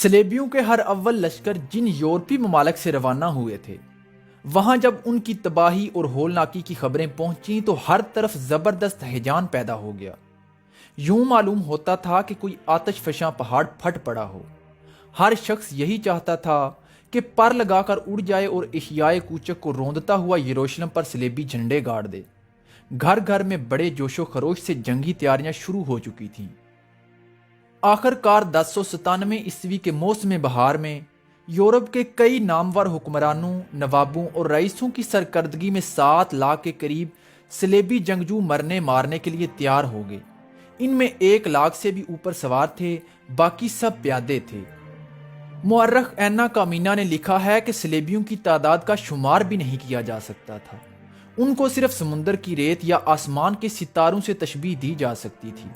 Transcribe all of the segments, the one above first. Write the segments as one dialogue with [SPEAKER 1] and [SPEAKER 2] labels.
[SPEAKER 1] سلیبیوں کے ہر اول لشکر جن یورپی ممالک سے روانہ ہوئے تھے، وہاں جب ان کی تباہی اور ہولناکی کی خبریں پہنچیں تو ہر طرف زبردست ہیجان پیدا ہو گیا۔ یوں معلوم ہوتا تھا کہ کوئی آتش فشاں پہاڑ پھٹ پڑا ہو۔ ہر شخص یہی چاہتا تھا کہ پر لگا کر اڑ جائے اور اشیائے کوچک کو روندتا ہوا یروشلم پر صلیبی جھنڈے گاڑ دے۔ گھر گھر میں بڑے جوش و خروش سے جنگی تیاریاں شروع ہو چکی تھیں۔ آخر کار 1097 عیسوی کے موسم بہار میں یورپ کے کئی نامور حکمرانوں، نوابوں اور رئیسوں کی سرکردگی میں 7 لاکھ کے قریب صلیبی جنگجو مرنے مارنے کے لیے تیار ہو گئے۔ ان میں 1 لاکھ سے بھی اوپر سوار تھے، باقی سب پیادے تھے۔ مورخ اینا کامینہ نے لکھا ہے کہ صلیبیوں کی تعداد کا شمار بھی نہیں کیا جا سکتا تھا۔ ان کو صرف سمندر کی ریت یا آسمان کے ستاروں سے تشبیہ دی جا سکتی تھی۔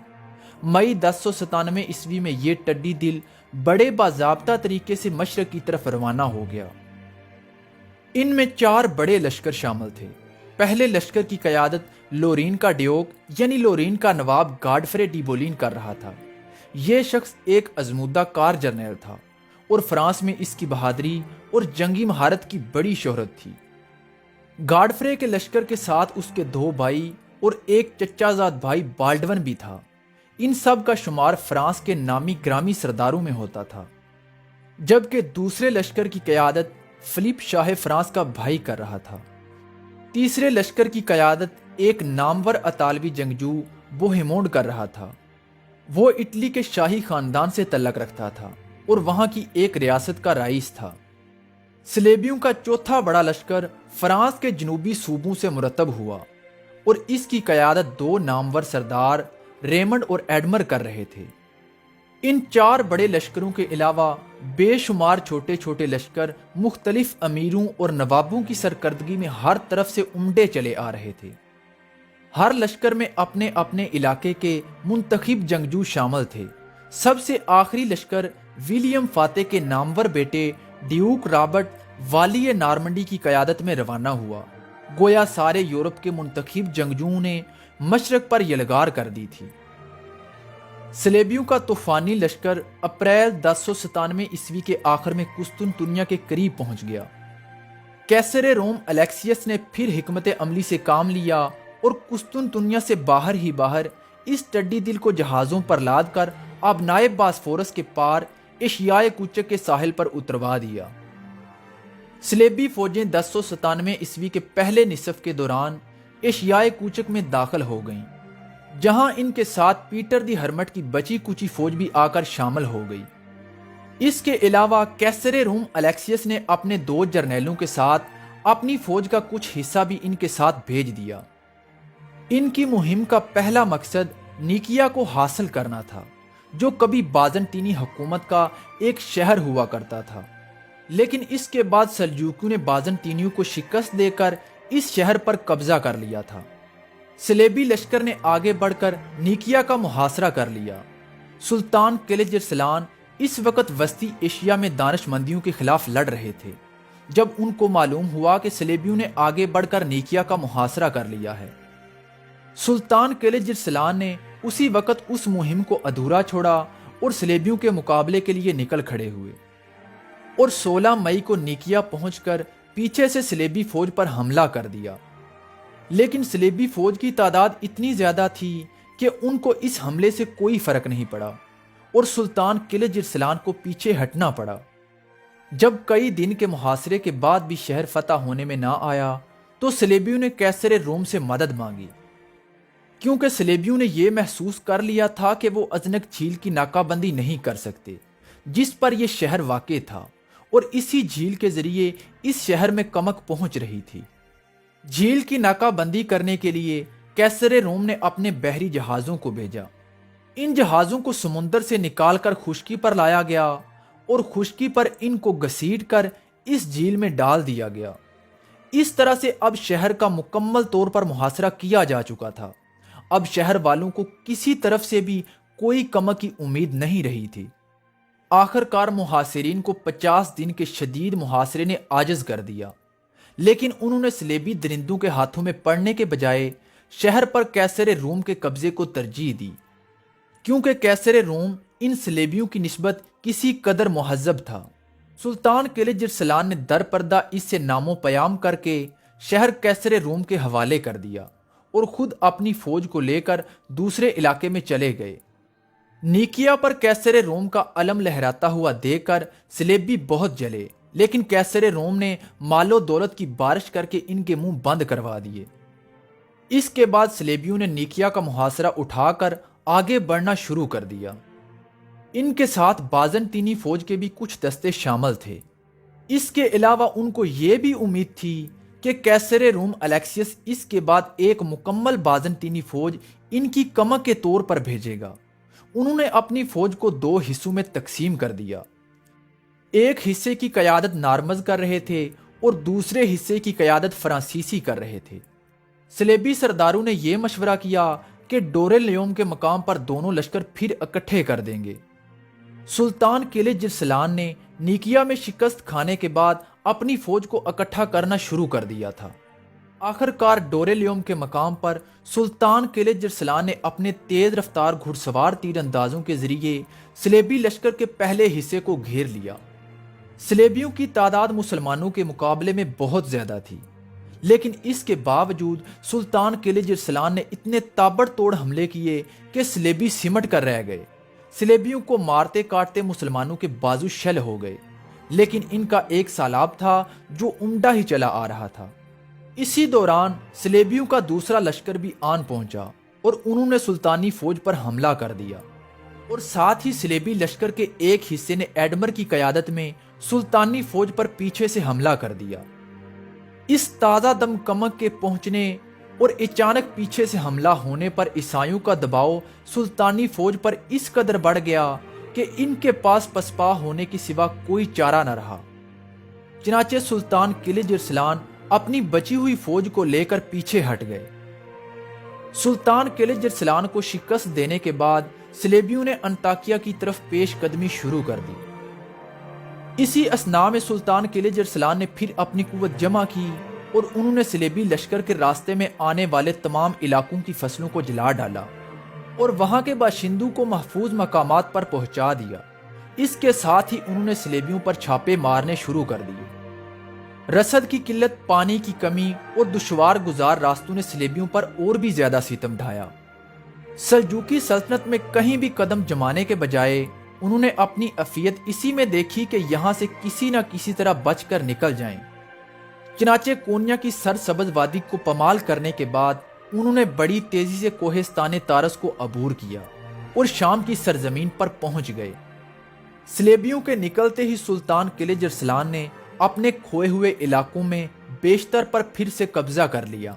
[SPEAKER 1] مئی 1097 عیسوی میں یہ ٹڈی دل بڑے باضابطہ طریقے سے مشرق کی طرف روانہ ہو گیا۔ ان میں 4 بڑے لشکر شامل تھے۔ پہلے لشکر کی قیادت لورین کا ڈیوک یعنی لورین کا نواب گاڈفرے ڈی بولین کر رہا تھا۔ یہ شخص ایک ازمودہ کار جرنیل تھا اور فرانس میں اس کی بہادری اور جنگی مہارت کی بڑی شہرت تھی۔ گاڈفرے کے لشکر کے ساتھ اس کے 2 بھائی اور ایک چچا زاد بھائی بالڈون بھی تھا۔ ان سب کا شمار فرانس کے نامی گرامی سرداروں میں ہوتا تھا، جبکہ دوسرے لشکر کی قیادت فلپ شاہ فرانس کا بھائی کر رہا تھا۔ تیسرے لشکر کی قیادت ایک نامور اطالوی جنگجو بوہیمونڈ کر رہا تھا۔ وہ اٹلی کے شاہی خاندان سے تعلق رکھتا تھا اور وہاں کی ایک ریاست کا رئیس تھا۔ صلیبیوں کا چوتھا بڑا لشکر فرانس کے جنوبی صوبوں سے مرتب ہوا اور اس کی قیادت 2 نامور سردار ریمنڈ اور ایڈمر کر رہے تھے۔ ان 4 بڑے لشکروں کے علاوہ بے شمار چھوٹے چھوٹے لشکر مختلف امیروں اور نوابوں کی سرکردگی میں ہر طرف سے امڈے چلے آ رہے تھے۔ ہر لشکر میں اپنے اپنے علاقے کے منتخب جنگجو شامل تھے۔ سب سے آخری لشکر ولیم فاتح کے نامور بیٹے ڈیوک رابرٹ والی نارمنڈی کی قیادت میں روانہ ہوا۔ گویا سارے یورپ کے منتخب جنگجوؤں نے مشرق پر یلغار کر دی تھی۔ صلیبیوں کا طوفانی لشکر اپریل 1097 عیسوی کے آخر میں قسطنطنیہ کے قریب پہنچ گیا۔ قیصر روم الیکسیس نے پھر حکمت عملی سے کام لیا اور قسطنطنیہ سے باہر ہی باہر اس ٹڈی دل کو جہازوں پر لاد کر آبنائے باسفورس کے پار ایشیائے کوچک کے ساحل پر اتروا دیا۔ صلیبی فوجیں 1097 عیسوی کے پہلے نصف کے دوران ایشیائے کوچک میں داخل ہو گئیں، جہاں ان کے ساتھ پیٹر دی ہرمٹ کی بچی کچی فوج بھی آ کر شامل ہو گئی۔ اس کے علاوہ قیصر روم الیکسیس نے اپنے 2 جرنیلوں کے ساتھ اپنی فوج کا کچھ حصہ بھی ان کے ساتھ بھیج دیا۔ ان کی مہم کا پہلا مقصد نیکیا کو حاصل کرنا تھا، جو کبھی بازنطینی حکومت کا ایک شہر ہوا کرتا تھا، لیکن اس کے بعد سلجوکیوں نے بازنطینیوں کو شکست دے کر اس شہر پر قبضہ کر لیا تھا۔ صلیبی لشکر نے آگے بڑھ کر نیکیا کا محاصرہ کر لیا۔ سلطان کلج ارسلان اس وقت وسطی ایشیا میں دانش مندیوں کے خلاف لڑ رہے تھے۔ جب ان کو معلوم ہوا کہ صلیبیوں نے آگے بڑھ کر نیکیا کا محاصرہ کر لیا ہے، سلطان کلج ارسلان نے اسی وقت اس مہم کو ادھورا چھوڑا اور صلیبیوں کے مقابلے کے لیے نکل کھڑے ہوئے اور 16 مئی کو نیکیا پہنچ کر پیچھے سے صلیبی فوج پر حملہ کر دیا۔ لیکن صلیبی فوج کی تعداد اتنی زیادہ تھی کہ ان کو اس حملے سے کوئی فرق نہیں پڑا اور سلطان کلج ارسلان کو پیچھے ہٹنا پڑا۔ جب کئی دن کے محاصرے کے بعد بھی شہر فتح ہونے میں نہ آیا تو صلیبیوں نے قیصر روم سے مدد مانگی، کیونکہ صلیبیوں نے یہ محسوس کر لیا تھا کہ وہ ازنک جھیل کی ناکہ بندی نہیں کر سکتے جس پر یہ شہر واقع تھا، اور اسی جھیل کے ذریعے اس شہر میں کمک پہنچ رہی تھی۔ جھیل کی ناکہ بندی کرنے کے لیے قیصر روم نے اپنے بحری جہازوں کو بھیجا۔ ان جہازوں کو سمندر سے نکال کر خشکی پر لایا گیا اور خشکی پر ان کو گھسیٹ کر اس جھیل میں ڈال دیا گیا۔ اس طرح سے اب شہر کا مکمل طور پر محاصرہ کیا جا چکا تھا۔ اب شہر والوں کو کسی طرف سے بھی کوئی کمک کی امید نہیں رہی تھی۔ آخر کار محاصرین کو 50 دن کے شدید محاصرے نے عاجز کر دیا، لیکن انہوں نے صلیبی درندوں کے ہاتھوں میں پڑنے کے بجائے شہر پر قیصر روم کے قبضے کو ترجیح دی، کیونکہ قیصر روم ان صلیبیوں کی نسبت کسی قدر مہذب تھا۔ سلطان قلعہ ارسلان نے در پردہ اس سے نام و پیام کر کے شہر کیسر روم کے حوالے کر دیا اور خود اپنی فوج کو لے کر دوسرے علاقے میں چلے گئے۔ نیکیا پر کیسر روم کا علم لہراتا ہوا دیکھ کر سلیبی بہت جلے، لیکن کیسر روم نے مال و دولت کی بارش کر کے ان کے منہ بند کروا دیے۔ اس کے بعد سلیبیوں نے نیکیا کا محاصرہ اٹھا کر آگے بڑھنا شروع کر دیا۔ ان کے ساتھ بازنطینی فوج کے بھی کچھ دستے شامل تھے۔ اس کے علاوہ ان کو یہ بھی امید تھی کہ کیسر روم الیکسیس اس کے بعد ایک مکمل بازنطینی فوج ان کی کمک کے طور پر بھیجے گا۔ انہوں نے اپنی فوج کو 2 حصوں میں تقسیم کر دیا۔ ایک حصے کی قیادت نارمز کر رہے تھے اور دوسرے حصے کی قیادت فرانسیسی کر رہے تھے۔ سلیبی سرداروں نے یہ مشورہ کیا کہ ڈوریلیوم کے مقام پر دونوں لشکر پھر اکٹھے کر دیں گے۔ سلطان قلعہ ارسلان نے نیکیا میں شکست کھانے کے بعد اپنی فوج کو اکٹھا کرنا شروع کر دیا تھا۔ آخر کار ڈوریلیوم کے مقام پر سلطان قلعہ ارسلان نے اپنے تیز رفتار گھڑ سوار تیر اندازوں کے ذریعے سلیبی لشکر کے پہلے حصے کو گھیر لیا۔ سلیبیوں کی تعداد مسلمانوں کے مقابلے میں بہت زیادہ تھی، لیکن اس کے باوجود سلطان قلعہ ارسلان نے اتنے تابڑ توڑ حملے کیے کہ سلیبی سمٹ کر رہ گئے۔ سلیبیوں کو مارتے کاٹتے مسلمانوں کے بازو شل ہو گئے، لیکن ان کا ایک سالاب تھا جو عمدہ ہی چلا آ رہا تھا۔ اسی دوران سلیبیوں کا دوسرا لشکر بھی آن پہنچا اور انہوں نے سلطانی فوج پر حملہ کر دیا، اور ساتھ ہی سلیبی لشکر کے ایک حصے نے ایڈمر کی قیادت میں سلطانی فوج پر پیچھے سے حملہ کر دیا۔ اس تازہ دم کمک کے پہنچنے اور اچانک پیچھے سے حملہ ہونے پر عیسائیوں کا دباؤ سلطانی فوج پر اس قدر بڑھ گیا کہ ان کے پاس پسپا ہونے کی سوا کوئی چارہ نہ رہا۔ چنانچہ سلطان قلعہ ارسلان اپنی بچی ہوئی فوج کو لے کر پیچھے ہٹ گئے۔ سلطان قلعہ ارسلان کو شکست دینے کے بعد سلیبیوں نے انطاکیہ کی طرف پیش قدمی شروع کر دی۔ اسی اثناء میں سلطان قلعہ ارسلان نے پھر اپنی قوت جمع کی اور انہوں نے سلیبی لشکر کے راستے میں آنے والے تمام علاقوں کی فصلوں کو جلا ڈالا اور وہاں کے باشندوں کو محفوظ مقامات پر پہنچا دیا۔ اس کے ساتھ ہی انہوں نے سلیبیوں پر چھاپے مارنے شروع کر دیے۔ رسد کی قلت، پانی کی کمی اور دشوار گزار راستوں نے سلیبیوں پر اور بھی زیادہ ستم ڈھایا۔ سلجوقی سلطنت میں کہیں بھی قدم جمانے کے بجائے انہوں نے اپنی عافیت اسی میں دیکھی کہ یہاں سے کسی نہ کسی طرح بچ کر نکل جائیں۔ چنانچہ کونیا کی سرسبز وادی کو پامال کرنے کے بعد انہوں نے بڑی تیزی سے کوہستان تارس کو عبور کیا اور شام کی سرزمین پر پہنچ گئے۔ سلیبیوں کے نکلتے ہی سلطان قلعہ ارسلان نے اپنے کھوئے ہوئے علاقوں میں بیشتر پر پھر سے قبضہ کر لیا۔